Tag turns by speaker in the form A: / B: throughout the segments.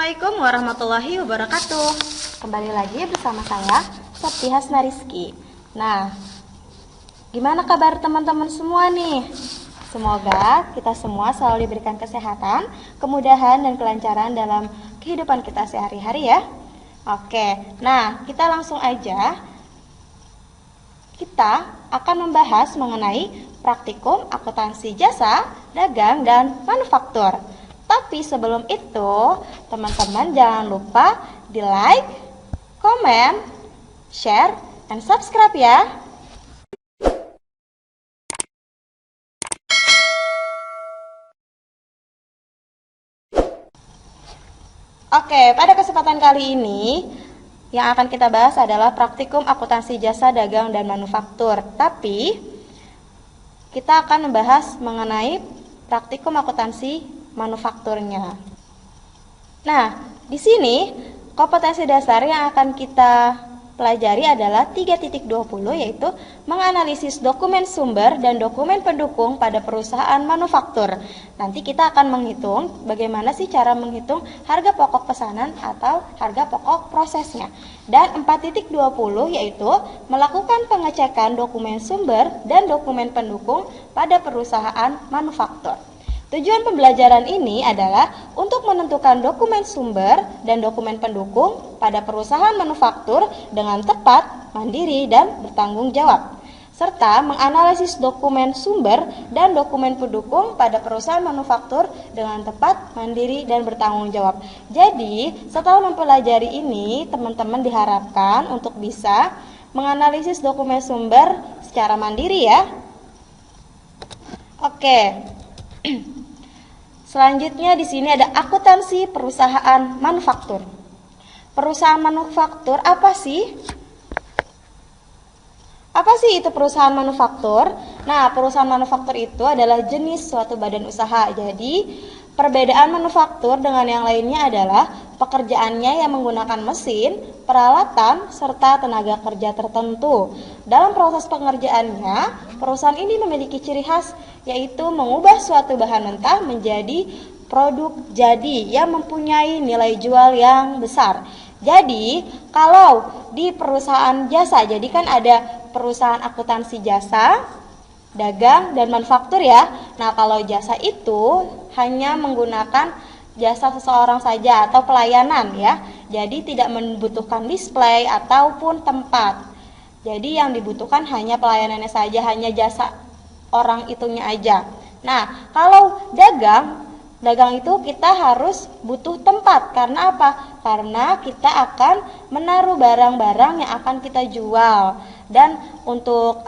A: Assalamualaikum warahmatullahi wabarakatuh. Kembali lagi bersama saya, Septi Hasna Rizky. Nah, gimana kabar teman-teman semua nih? Semoga kita semua selalu diberikan kesehatan, kemudahan, dan kelancaran dalam kehidupan kita sehari-hari ya. Oke, nah kita langsung aja. Kita akan membahas mengenai praktikum akuntansi jasa, dagang, dan manufaktur. Tapi sebelum itu, teman-teman jangan lupa di like, komen, share, dan subscribe ya. Oke, pada kesempatan kali ini yang akan kita bahas adalah praktikum akuntansi jasa, dagang, dan manufaktur. Tapi kita akan membahas mengenai praktikum akuntansi manufakturnya. Nah, di sini kompetensi dasar yang akan kita pelajari adalah 3.20, yaitu menganalisis dokumen sumber dan dokumen pendukung pada perusahaan manufaktur. Nanti kita akan menghitung bagaimana sih cara menghitung harga pokok pesanan atau harga pokok prosesnya. Dan 4.20 yaitu melakukan pengecekan dokumen sumber dan dokumen pendukung pada perusahaan manufaktur. Tujuan pembelajaran ini adalah untuk menentukan dokumen sumber dan dokumen pendukung pada perusahaan manufaktur dengan tepat, mandiri, dan bertanggung jawab, serta menganalisis dokumen sumber dan dokumen pendukung pada perusahaan manufaktur dengan tepat, mandiri, dan bertanggung jawab. Jadi, setelah mempelajari ini, teman-teman diharapkan untuk bisa menganalisis dokumen sumber secara mandiri ya. Oke. Selanjutnya di sini ada akuntansi perusahaan manufaktur. Perusahaan manufaktur apa sih? Apa sih itu perusahaan manufaktur? Nah, perusahaan manufaktur itu adalah jenis suatu badan usaha. Jadi, perbedaan manufaktur dengan yang lainnya adalah pekerjaannya yang menggunakan mesin, peralatan, serta tenaga kerja tertentu. Dalam proses pengerjaannya, perusahaan ini memiliki ciri khas, yaitu mengubah suatu bahan mentah menjadi produk jadi yang mempunyai nilai jual yang besar. Jadi, kalau di perusahaan jasa, jadi kan ada perusahaan akuntansi jasa, dagang, dan manufaktur ya. Nah, kalau jasa itu hanya menggunakan jasa seseorang saja atau pelayanan ya. Jadi tidak membutuhkan display ataupun tempat. Jadi yang dibutuhkan hanya pelayanannya saja, hanya jasa orang itunya aja. Nah, kalau dagang itu kita harus butuh tempat. Karena apa? Karena kita akan menaruh barang-barang yang akan kita jual. Dan untuk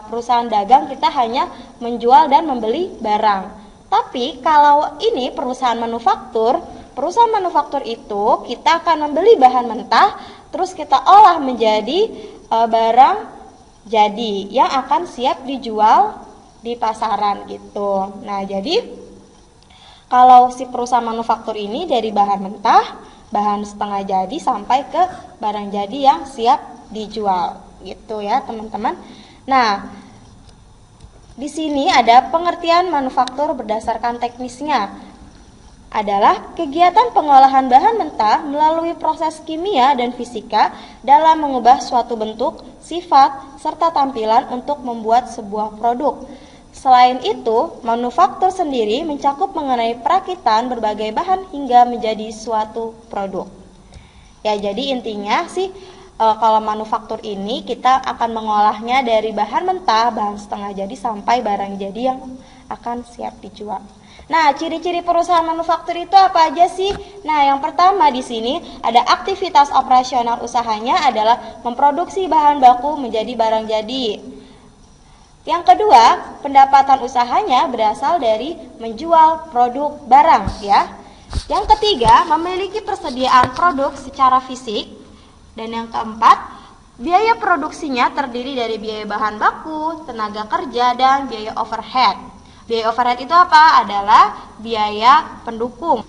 A: perusahaan dagang kita hanya menjual dan membeli barang. Tapi kalau ini perusahaan manufaktur itu kita akan membeli bahan mentah, terus kita olah menjadi barang jadi yang akan siap dijual di pasaran gitu. Nah, jadi kalau si perusahaan manufaktur ini dari bahan mentah, bahan setengah jadi sampai ke barang jadi yang siap dijual gitu ya, teman-teman. Nah, di sini ada pengertian manufaktur berdasarkan teknisnya. Adalah kegiatan pengolahan bahan mentah melalui proses kimia dan fisika dalam mengubah suatu bentuk, sifat, serta tampilan untuk membuat sebuah produk. Selain itu, manufaktur sendiri mencakup mengenai perakitan berbagai bahan hingga menjadi suatu produk. Ya, jadi intinya sih kalau manufaktur ini kita akan mengolahnya dari bahan mentah, bahan setengah jadi sampai barang jadi yang akan siap dijual. Nah, ciri-ciri perusahaan manufaktur itu apa aja sih? Nah, yang pertama di sini ada aktivitas operasional usahanya adalah memproduksi bahan baku menjadi barang jadi. Yang kedua, pendapatan usahanya berasal dari menjual produk barang ya. Yang ketiga, memiliki persediaan produk secara fisik. Dan yang keempat, biaya produksinya terdiri dari biaya bahan baku, tenaga kerja, dan biaya overhead. Biaya overhead itu apa? Adalah biaya pendukung.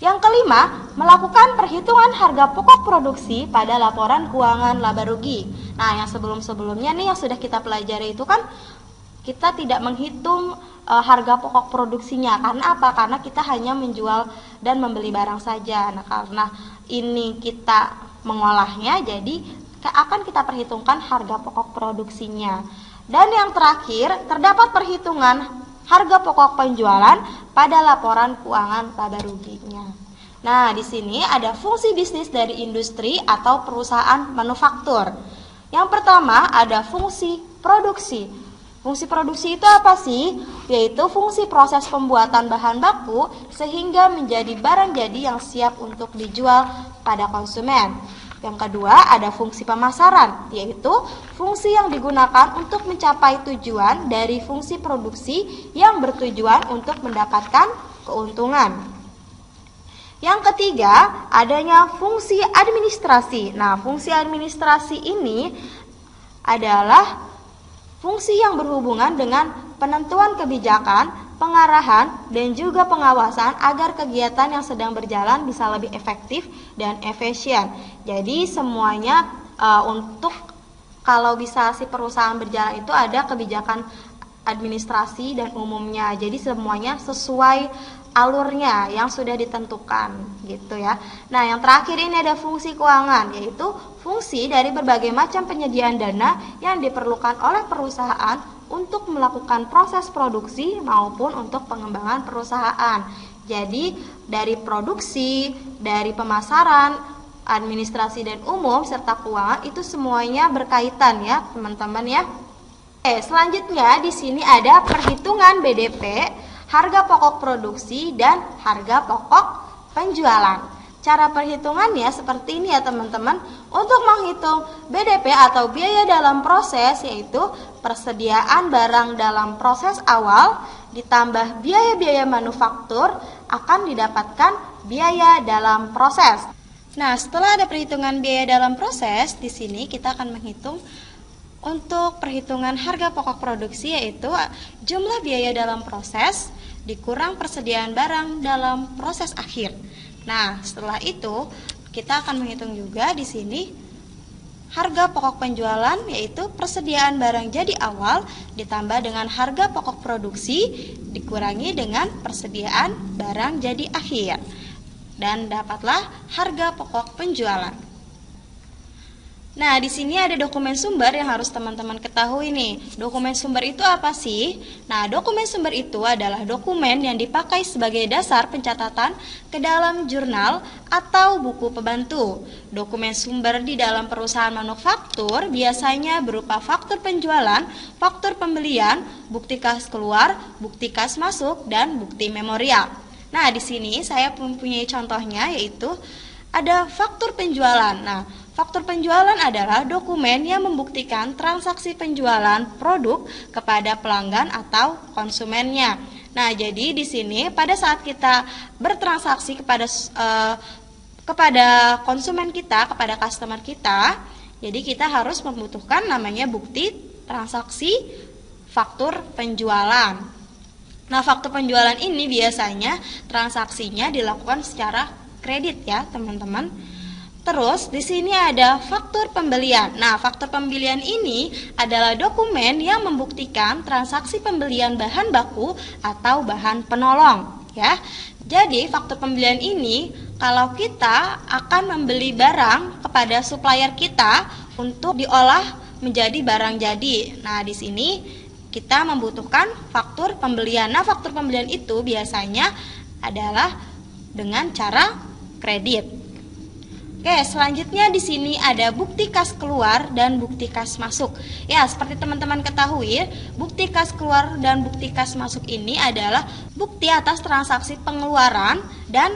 A: Yang kelima, melakukan perhitungan harga pokok produksi pada laporan keuangan laba rugi. Nah, yang sebelum-sebelumnya nih yang sudah kita pelajari itu kan kita tidak menghitung harga pokok produksinya. Karena apa? Karena kita hanya menjual dan membeli barang saja. Nah, karena ini kita mengolahnya, jadi akan kita perhitungkan harga pokok produksinya. Dan yang terakhir, terdapat perhitungan harga pokok penjualan pada laporan keuangan laba ruginya. Nah, di sini ada fungsi bisnis dari industri atau perusahaan manufaktur. Yang pertama ada fungsi produksi. Fungsi produksi itu apa sih? Yaitu fungsi proses pembuatan bahan baku sehingga menjadi barang jadi yang siap untuk dijual pada konsumen. Yang kedua ada fungsi pemasaran, yaitu fungsi yang digunakan untuk mencapai tujuan dari fungsi produksi yang bertujuan untuk mendapatkan keuntungan. Yang ketiga, adanya fungsi administrasi. Nah, fungsi administrasi ini adalah fungsi yang berhubungan dengan penentuan kebijakan, pengarahan, dan juga pengawasan agar kegiatan yang sedang berjalan bisa lebih efektif dan efisien. Jadi semuanya untuk kalau bisa si perusahaan berjalan itu ada kebijakan administrasi dan umumnya. Jadi semuanya sesuai alurnya yang sudah ditentukan gitu ya. Nah, yang terakhir ini ada fungsi keuangan, yaitu fungsi dari berbagai macam penyediaan dana yang diperlukan oleh perusahaan untuk melakukan proses produksi maupun untuk pengembangan perusahaan. Jadi dari produksi, dari pemasaran, administrasi dan umum serta keuangan itu semuanya berkaitan ya, teman-teman ya. Selanjutnya di sini ada perhitungan BDP, harga pokok produksi dan harga pokok penjualan. Cara perhitungannya seperti ini ya teman-teman. Untuk menghitung BDP atau biaya dalam proses, yaitu persediaan barang dalam proses awal ditambah biaya-biaya manufaktur akan didapatkan biaya dalam proses. Nah, setelah ada perhitungan biaya dalam proses, di sini kita akan menghitung untuk perhitungan harga pokok produksi, yaitu jumlah biaya dalam proses dikurang persediaan barang dalam proses akhir. Nah, setelah itu kita akan menghitung juga di sini harga pokok penjualan, yaitu persediaan barang jadi awal ditambah dengan harga pokok produksi dikurangi dengan persediaan barang jadi akhir, dan dapatlah harga pokok penjualan. Nah, di sini ada dokumen sumber yang harus teman-teman ketahui nih. Dokumen sumber itu apa sih? Nah, dokumen sumber itu adalah dokumen yang dipakai sebagai dasar pencatatan ke dalam jurnal atau buku pembantu. Dokumen sumber di dalam perusahaan manufaktur biasanya berupa faktur penjualan, faktur pembelian, bukti kas keluar, bukti kas masuk, dan bukti memorial. Nah, di sini saya mempunyai contohnya, yaitu ada faktur penjualan. Nah, faktur penjualan adalah dokumen yang membuktikan transaksi penjualan produk kepada pelanggan atau konsumennya. Nah, jadi di sini pada saat kita bertransaksi kepada konsumen kita, kepada customer kita, jadi kita harus membutuhkan namanya bukti transaksi faktur penjualan. Nah, faktur penjualan ini biasanya transaksinya dilakukan secara kredit ya, teman-teman. Terus di sini ada faktur pembelian. Nah, faktur pembelian ini adalah dokumen yang membuktikan transaksi pembelian bahan baku atau bahan penolong, ya. Jadi, faktur pembelian ini kalau kita akan membeli barang kepada supplier kita untuk diolah menjadi barang jadi. Nah, di sini kita membutuhkan faktur pembelian. Nah, faktur pembelian itu biasanya adalah dengan cara kredit. Oke, selanjutnya di sini ada bukti kas keluar dan bukti kas masuk. Ya, seperti teman-teman ketahui, bukti kas keluar dan bukti kas masuk ini adalah bukti atas transaksi pengeluaran dan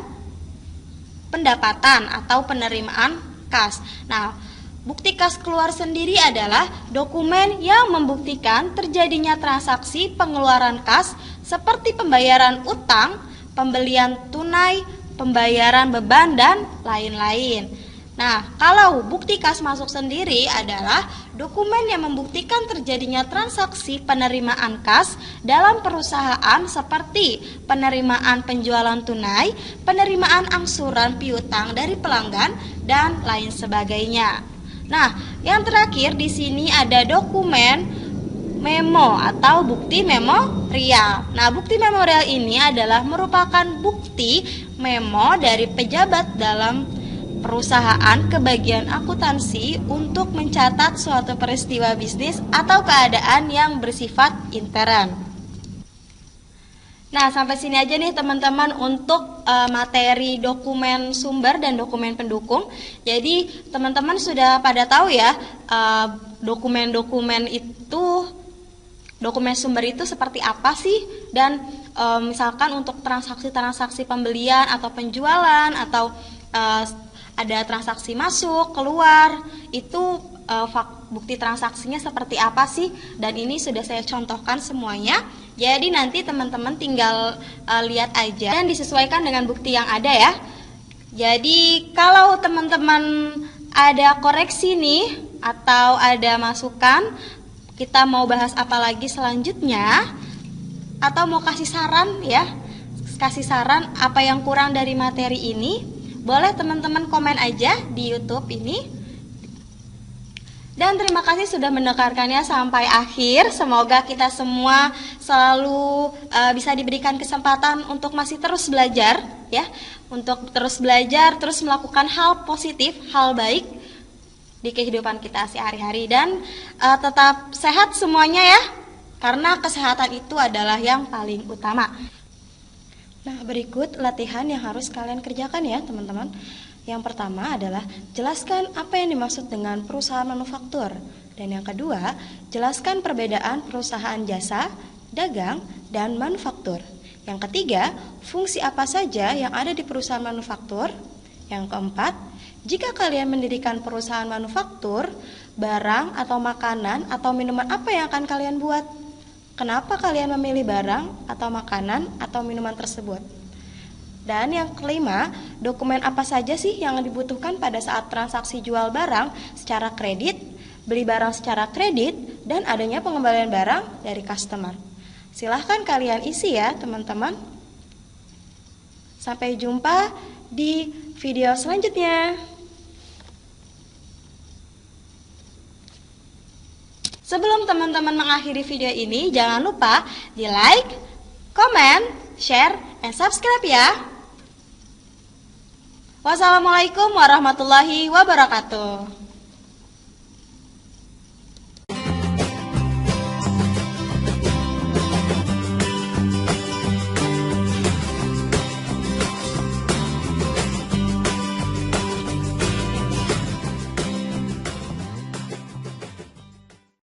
A: pendapatan atau penerimaan kas. Nah, bukti kas keluar sendiri adalah dokumen yang membuktikan terjadinya transaksi pengeluaran kas seperti pembayaran utang, pembelian tunai, pembayaran beban, dan lain-lain. Nah, kalau bukti kas masuk sendiri adalah dokumen yang membuktikan terjadinya transaksi penerimaan kas dalam perusahaan seperti penerimaan penjualan tunai, penerimaan angsuran piutang dari pelanggan, dan lain sebagainya. Nah, yang terakhir di sini ada dokumen memo atau bukti memorial. Nah, bukti memorial ini adalah merupakan bukti memo dari pejabat dalam perusahaan ke bagian akuntansi untuk mencatat suatu peristiwa bisnis atau keadaan yang bersifat intern. Nah, sampai sini aja nih teman-teman untuk materi dokumen sumber dan dokumen pendukung. Jadi teman-teman sudah pada tahu ya dokumen-dokumen itu, dokumen sumber itu seperti apa sih, dan misalkan untuk transaksi-transaksi pembelian atau penjualan atau ada transaksi masuk keluar, itu bukti transaksinya seperti apa sih, dan ini sudah saya contohkan semuanya. Jadi nanti teman-teman tinggal lihat aja dan disesuaikan dengan bukti yang ada ya. Jadi kalau teman-teman ada koreksi nih atau ada masukan, kita mau bahas apa lagi selanjutnya, atau mau kasih saran ya, kasih saran apa yang kurang dari materi ini, boleh teman-teman komen aja di YouTube ini. Dan terima kasih sudah mendengarkannya sampai akhir. Semoga kita semua selalu bisa diberikan kesempatan untuk masih terus belajar ya, untuk terus belajar, terus melakukan hal positif, hal baik di kehidupan kita sehari-hari, dan tetap sehat semuanya ya, karena kesehatan itu adalah yang paling utama. Nah, berikut latihan yang harus kalian kerjakan ya teman-teman. Yang pertama adalah jelaskan apa yang dimaksud dengan perusahaan manufaktur. Dan yang kedua, jelaskan perbedaan perusahaan jasa, dagang, dan manufaktur. Yang ketiga, fungsi apa saja yang ada di perusahaan manufaktur. Yang keempat, jika kalian mendirikan perusahaan manufaktur, barang atau makanan atau minuman apa yang akan kalian buat? Kenapa kalian memilih barang atau makanan atau minuman tersebut? Dan yang kelima, dokumen apa saja sih yang dibutuhkan pada saat transaksi jual barang secara kredit, beli barang secara kredit, dan adanya pengembalian barang dari customer. Silahkan kalian isi ya teman-teman. Sampai jumpa di video selanjutnya. Sebelum teman-teman mengakhiri video ini, jangan lupa di like, comment, share, and subscribe ya. Wassalamualaikum warahmatullahi wabarakatuh.